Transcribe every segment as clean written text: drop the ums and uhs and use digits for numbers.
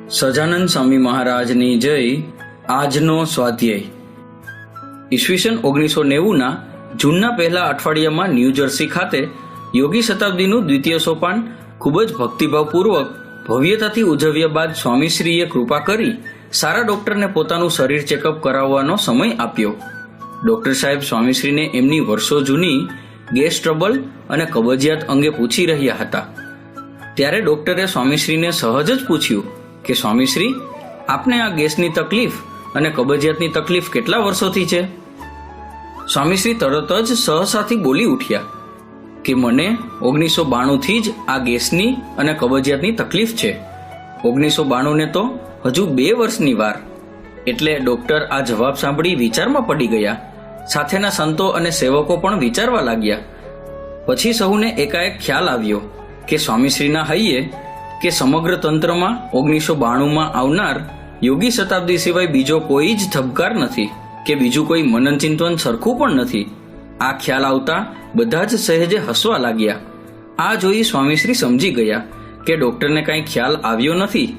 સજાનંદ સ્વામી મહારાજની જય. આજનો સ્વાધ્યાય. ઈસવીસન 1990ના જૂનના પહેલા અઠવાડિયામાં ન્યૂ જર્સી ખાતે યોગી શતાબ્દીનું દ્વિતીય સોપાન ખૂબ જ ભક્તિભાવપૂર્વક ભવ્યતાથી ઉજવ્યા બાદ સ્વામીશ્રીએ કૃપા કરી સારા ડોક્ટરને પોતાનું શરીર ચેકઅપ કરાવવાનો સમય આપ્યો. ડોક્ટર સાહેબ સ્વામીશ્રીને એમની વર્ષો જૂની ગેસ ટ્રબલ અને કબજિયાત અંગે પૂછી રહ્યા હતા. ત્યારે ડોક્ટરે સ્વામીશ્રીને સહજ જ પૂછ્યું કે સ્વામીશ્રી, આપને આ ગેસની તકલીફ અને કબજિયાતની તકલીફ કેટલા વર્ષોથી છે? સ્વામીશ્રી તરત જ સહસાથી બોલી ઉઠ્યા કે મને 1992થી જ આ ગેસની અને કબજિયાતની તકલીફ છે. 1992ને તો હજુ 2 વર્ષની વાર. એટલે ડોક્ટર આ જવાબ સાંભળી વિચારમાં પડી ગયા. સાથેના સંતો અને સેવકો પણ વિચારવા લાગ્યા. પછી સહુને એકાએક ખ્યાલ આવ્યો કે સ્વામીશ્રીના હૈયે કે સમગ્ર તંત્રમાં 1992માં આવનાર યોગી શતાબ્દી સિવાય બીજો કોઈ જ ધબકાર નથી કે બીજું કોઈ મનન ચિંતન સરખું પણ નથી. આ ખ્યાલ આવતા બધા જ સહેજે હસવા લાગ્યા. આ જોઈ સ્વામીશ્રી સમજી ગયા કે ડોક્ટરને કાંઈ ખ્યાલ આવ્યો નથી.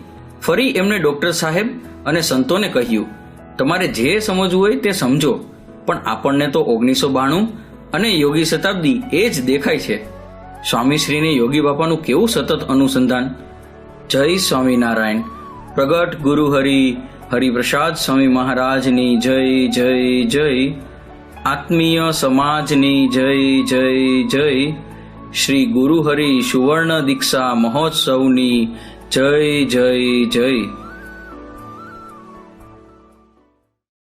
ફરી એમણે ડોક્ટર સાહેબ અને સંતોને કહ્યું, તમારે જે સમજવું હોય તે સમજો, પણ આપણને તો 1992 અને યોગી શતાબ્દી એ જ દેખાય છે. સ્વામીશ્રીને યોગી બાપાનું કેવું સતત અનુસંધાન. જય સ્વામિનારાયણ. પ્રગટ ગુરુ હરિપ્રસાદ સ્વામી મહારાજની જય જય જય. આત્મીય સમાજની જય જય જય. શ્રી ગુરુ હરિ સુવર્ણ દીક્ષા મહોત્સવની જય જય જય.